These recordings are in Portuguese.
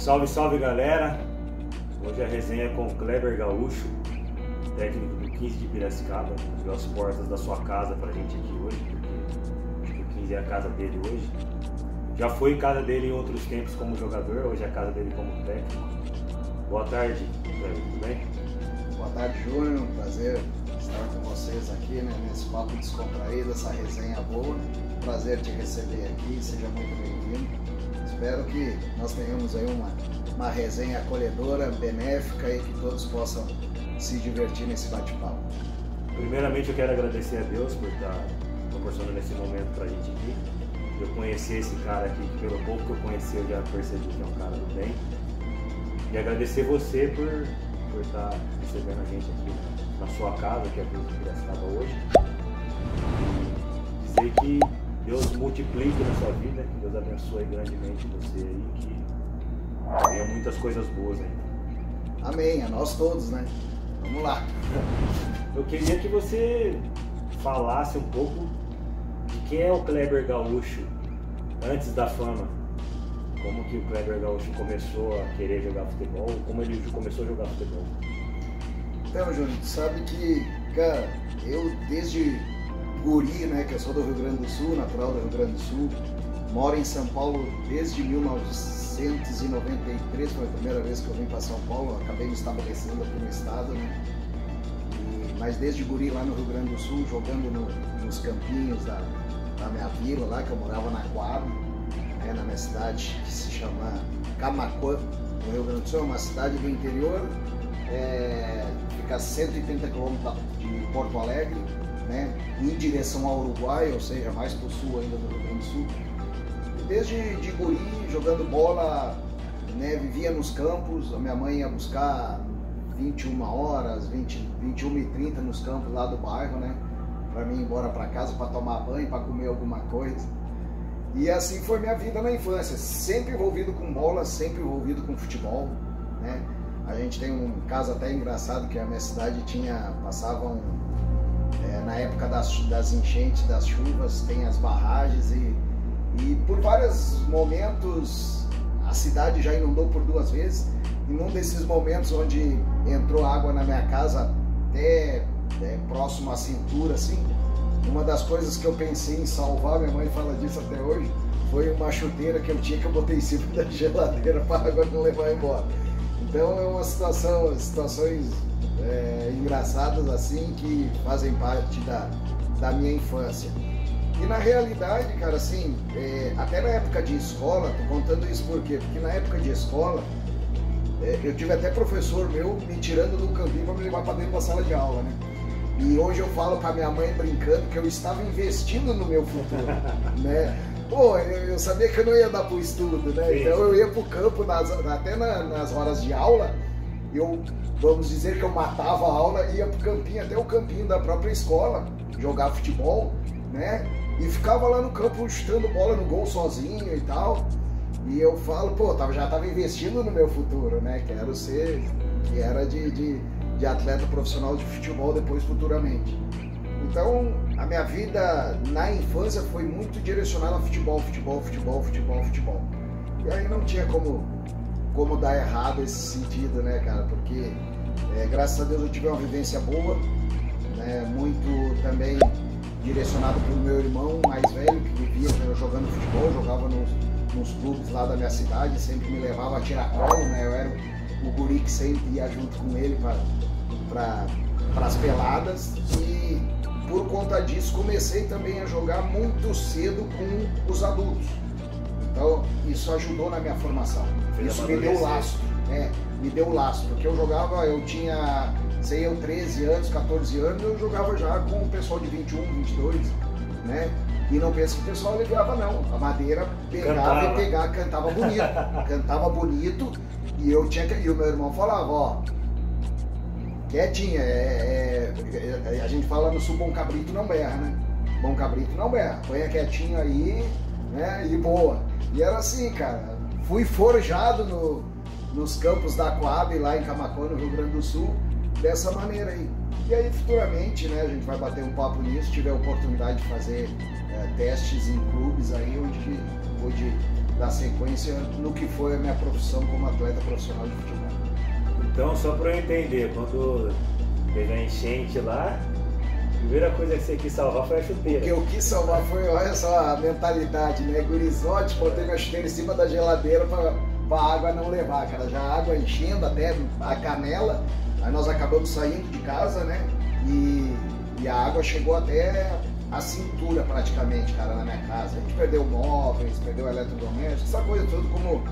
Salve, salve galera! Hoje a resenha é com o Kleber Gaúcho, técnico do 15 de Piracicaba. Abriu as portas da sua casa pra gente aqui hoje, porque acho que o 15 é a casa dele hoje. Já foi casa dele em outros tempos como jogador, hoje é a casa dele como técnico. Boa tarde, Kleber, tudo bem? Boa tarde, Júnior. Um prazer estar com vocês aqui, né, nesse papo descontraído, essa resenha boa. Prazer te receber aqui, seja muito bem-vindo. Espero que nós tenhamos aí uma resenha acolhedora, benéfica e que todos possam se divertir nesse bate-papo. Primeiramente eu quero agradecer a Deus por estar proporcionando esse momento pra gente aqui. Eu conheci esse cara aqui, que pelo pouco que eu conheci eu já percebi que é um cara do bem. E agradecer você por estar recebendo a gente aqui na sua casa, que é a Cruz de Piracicaba hoje. Dizer que Deus multiplique na sua vida, que Deus abençoe grandemente você aí, que venha muitas coisas boas ainda. Amém, a nós todos, né? Vamos lá. Eu queria que você falasse um pouco de quem é o Kleber Gaúcho antes da fama. Como que o Kleber Gaúcho começou a querer jogar futebol, como ele começou a jogar futebol. Então, Júnior, tu sabe que, cara, eu desde guri, né, que eu sou do Rio Grande do Sul, natural do Rio Grande do Sul, moro em São Paulo desde 1993, foi a primeira vez que eu vim para São Paulo, acabei me estabelecendo aqui no estado, né, mas desde guri lá no Rio Grande do Sul, jogando nos campinhos da minha vila lá, que eu morava na Coab, né, na minha cidade, que se chama Camaquã, no Rio Grande do Sul, é uma cidade do interior, fica a 130 km de Porto Alegre, né, em direção ao Uruguai, ou seja, mais para o sul ainda do Rio Grande do Sul. E desde de guri, jogando bola, né, vivia nos campos, a minha mãe ia buscar 21 horas, 21h30 nos campos lá do bairro, né, para mim ir embora para casa para tomar banho, para comer alguma coisa. E assim foi minha vida na infância, sempre envolvido com bola, sempre envolvido com futebol, né. A gente tem um caso até engraçado que a minha cidade passavam na época das enchentes, das chuvas, tem as barragens e por vários momentos a cidade já inundou por 2 vezes. E num desses momentos onde entrou água na minha casa até próximo à cintura, assim, uma das coisas que eu pensei em salvar, minha mãe fala disso até hoje, foi uma chuteira que eu botei em cima da geladeira para a água não levar embora. Então é uma situações engraçadas assim que fazem parte da minha infância. E na realidade, cara, assim, até na época de escola, tô contando isso por quê? Porque na época de escola, eu tive até professor meu me tirando do campinho para me levar para dentro da sala de aula, né? E hoje eu falo com a minha mãe brincando que eu estava investindo no meu futuro, né? Pô, eu sabia que eu não ia dar pro estudo, né? Sim. Então eu ia pro campo, até nas horas de aula, vamos dizer que eu matava a aula, ia pro campinho, até o campinho da própria escola, jogar futebol, né? E ficava lá no campo chutando bola no gol sozinho e tal. E eu falo, pô, já tava investindo no meu futuro, né? Que era de atleta profissional de futebol depois futuramente. Então, a minha vida na infância foi muito direcionada a futebol. E aí não tinha como dar errado esse sentido, né, cara? Porque, graças a Deus, eu tive uma vivência boa, né? Muito também direcionado pelo meu irmão mais velho, que vivia jogando futebol, jogava nos clubes lá da minha cidade, sempre me levava a tirar colo, né? Eu era o guri que sempre ia junto com ele para as peladas. E por conta disso comecei também a jogar muito cedo com os adultos. Então isso ajudou na minha formação. Isso me deu lastro, né? Me deu lastro, porque eu tinha, sei eu, 13 anos, 14 anos, eu jogava já com o pessoal de 21, 22, né? E não pensa que o pessoal ligava não, a madeira cantava cantava bonito, e o meu irmão falava, ó, quietinha, a gente fala no sul, bom cabrito não berra, né? Bom cabrito não berra, põe quietinho aí, né? E boa. E era assim, cara, fui forjado nos campos da Coab, lá em Camaquã, no Rio Grande do Sul, dessa maneira aí. E aí, futuramente, né, a gente vai bater um papo nisso, tiver a oportunidade de fazer testes em clubes aí, onde pude dar sequência no que foi a minha profissão como atleta profissional de futebol. Então, só para eu entender, quando teve a enchente lá, a primeira coisa que você quis salvar foi a chuteira. O que eu quis salvar foi, olha só a mentalidade, né? Gurizote, botei minha chuteira em cima da geladeira para a água não levar, cara. Já a água enchendo até a canela, aí nós acabamos saindo de casa, né? E a água chegou até a cintura praticamente, cara, na minha casa. A gente perdeu móveis, perdeu eletrodomésticos, essa coisa toda, como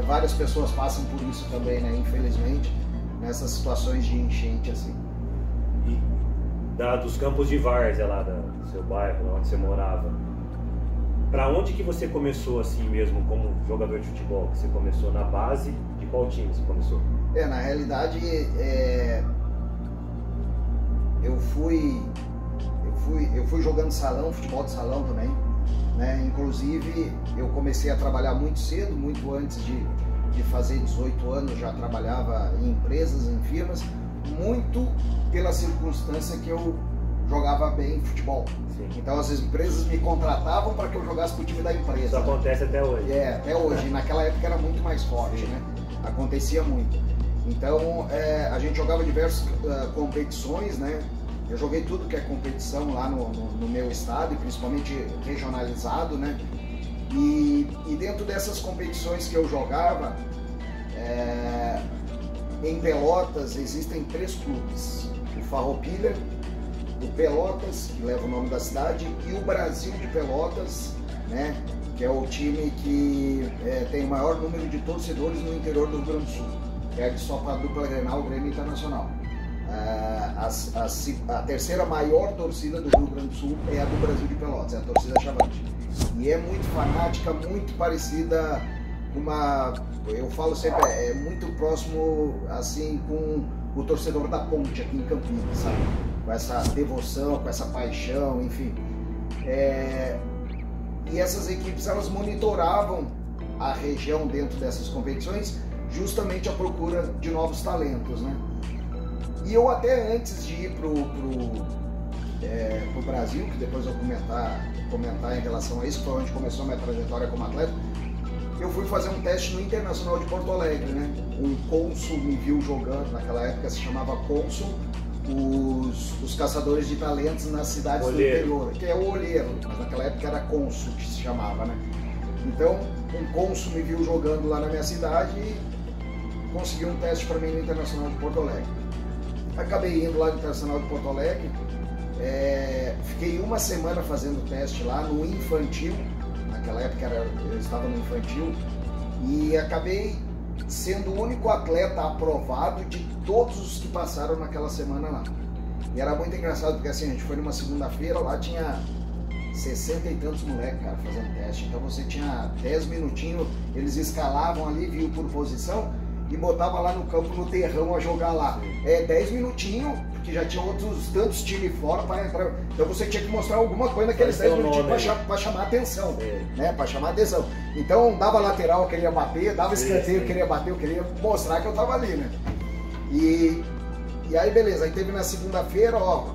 várias pessoas passam por isso também, né? Infelizmente, nessas situações de enchente assim. E dos campos de várzea lá do seu bairro, lá onde você morava, pra onde que você começou assim mesmo como jogador de futebol? Você começou na base? De qual time você começou? Na realidade, eu fui jogando salão, futebol de salão também, né? Inclusive eu comecei a trabalhar muito cedo, muito antes de fazer 18 anos, já trabalhava em empresas, em firmas, muito pela circunstância que eu jogava bem futebol. Sim. Então as empresas me contratavam para que eu jogasse pro time da empresa. Isso acontece até hoje. Até hoje. Naquela época era muito mais forte, né? Acontecia muito. Então a gente jogava diversas competições, né? Eu joguei tudo que é competição lá no meu estado, e principalmente regionalizado, né? E dentro dessas competições que eu jogava, em Pelotas existem 3 clubes: o Farroupilha, o Pelotas, que leva o nome da cidade, e o Brasil de Pelotas, né? Que é o time que tem o maior número de torcedores no interior do Rio Grande do Sul. Perde só para a dupla Grenal, o Grêmio Internacional. A terceira maior torcida do Rio Grande do Sul é a do Brasil de Pelotas, é a torcida Chavante. E é muito fanática, muito parecida com eu falo sempre, é muito próximo assim com o torcedor da Ponte aqui em Campinas, sabe? Com essa devoção, com essa paixão, enfim. E essas equipes, elas monitoravam a região dentro dessas competições, justamente à procura de novos talentos, né? E eu até antes de ir pro Brasil, que depois eu vou comentar em relação a isso, que foi onde começou a minha trajetória como atleta, eu fui fazer um teste no Internacional de Porto Alegre, né? Um cônsul me viu jogando, naquela época se chamava cônsul, os caçadores de talentos nas cidades do interior, que é o olheiro, mas naquela época era cônsul que se chamava, né? Então, um cônsul me viu jogando lá na minha cidade e conseguiu um teste para mim no Internacional de Porto Alegre. Acabei indo lá no Internacional de Porto Alegre, fiquei uma semana fazendo teste lá no infantil, naquela época eu estava no infantil, e acabei sendo o único atleta aprovado de todos os que passaram naquela semana lá. E era muito engraçado, porque assim, a gente foi numa segunda-feira, lá tinha 60 e tantos moleques, cara, fazendo teste. Então você tinha 10 minutinhos, eles escalavam ali, viam por posição, e botava lá no campo, no terrão, a jogar lá. 10 minutinhos, porque já tinha outros tantos times fora para entrar. Então você tinha que mostrar alguma coisa naqueles 10 minutinhos para chamar a atenção, né? Para chamar a atenção. Então dava lateral, eu queria bater, dava escanteio, eu queria bater, eu queria mostrar que eu tava ali, né? E aí beleza, aí teve na segunda-feira, ó,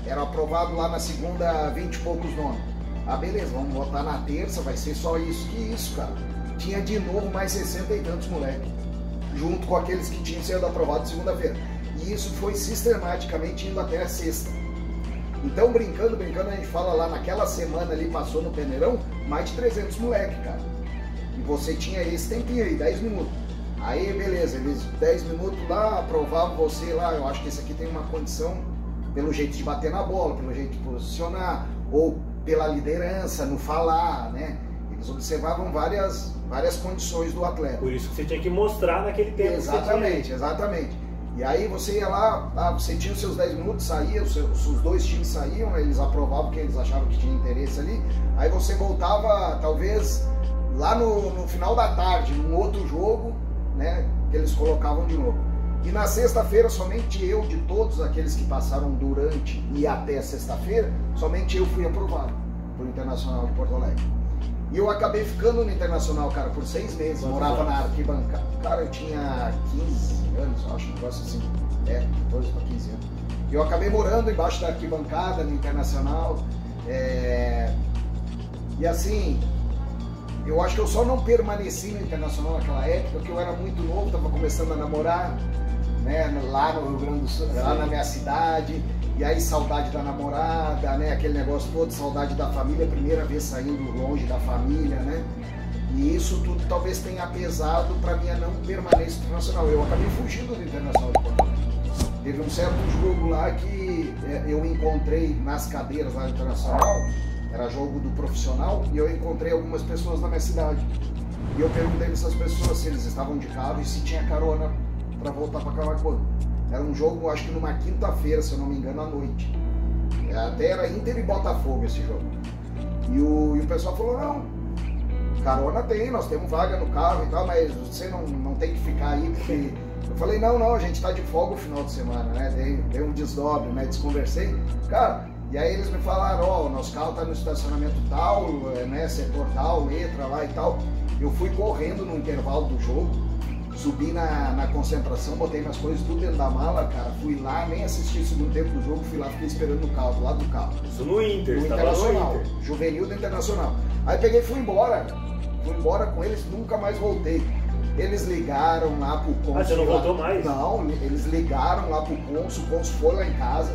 era aprovado lá na segunda 20 e poucos nomes. Ah, beleza, vamos botar na terça, vai ser só isso. Que isso, cara? Tinha de novo mais 60 e tantos moleques, junto com aqueles que tinham sido aprovados segunda-feira. E isso foi sistematicamente indo até a sexta. Então, brincando, a gente fala lá, naquela semana ali, passou no Peneirão, mais de 300 moleques, cara. E você tinha esse tempinho aí, 10 minutos. Aí, beleza, eles 10 minutos lá, aprovavam você lá, eu acho que esse aqui tem uma condição pelo jeito de bater na bola, pelo jeito de posicionar, ou pela liderança, no falar, né? Eles observavam várias condições do atleta. Por isso que você tinha que mostrar naquele tempo. Exatamente, exatamente. E aí você ia lá, você tinha os seus 10 minutos, saía, os 2 times saíam, eles aprovavam quem eles achavam que tinha interesse ali, aí você voltava, talvez, lá no final da tarde, num outro jogo, né, que eles colocavam de novo. E na sexta-feira, somente eu, de todos aqueles que passaram durante e até sexta-feira, somente eu fui aprovado por Internacional de Porto Alegre. E eu acabei ficando no Internacional, cara, por 6 meses. Morava na arquibancada. Cara, eu tinha 15 anos, acho, um negócio assim. 14 para 15 anos. E eu acabei morando embaixo da arquibancada no Internacional. E assim, Eu acho que eu só não permaneci no Internacional naquela época, porque eu era muito novo, estava começando a namorar, né, lá no Rio Grande do Sul, lá na minha cidade, e aí saudade da namorada, né, aquele negócio todo, saudade da família, primeira vez saindo longe da família, né, e isso tudo talvez tenha pesado para minha não permanência internacional. Eu acabei fugindo do Internacional de Porto Alegre. Teve um certo jogo lá que eu encontrei nas cadeiras lá do Internacional, era jogo do profissional, e eu encontrei algumas pessoas na minha cidade. E eu perguntei dessas pessoas se eles estavam de carro e se tinha carona para voltar para Camaquã. Era um jogo, acho que numa quinta-feira, se eu não me engano, à noite. Até era Inter e Botafogo esse jogo. E o pessoal falou, não, carona tem, nós temos vaga no carro e tal, mas você não tem que ficar aí, porque... Eu falei, não, a gente tá de folga o final de semana, né? Dei um desdobre, né? Desconversei. Cara, e aí eles me falaram, ó, o nosso carro tá no estacionamento tal, né? Setor tal, letra lá e tal. Eu fui correndo no intervalo do jogo, subi na concentração, botei minhas coisas tudo dentro da mala, cara. Fui lá, nem assisti o segundo tempo do jogo, fui lá, fiquei esperando no carro, do lado do carro. Isso no Inter, no Internacional, no Inter. Juvenil do Internacional. Aí peguei e fui embora com eles, nunca mais voltei. Eles ligaram lá pro cônsul. Ah, você não voltou mais? Não, eles ligaram lá pro cônsul, o cônsul foi lá em casa,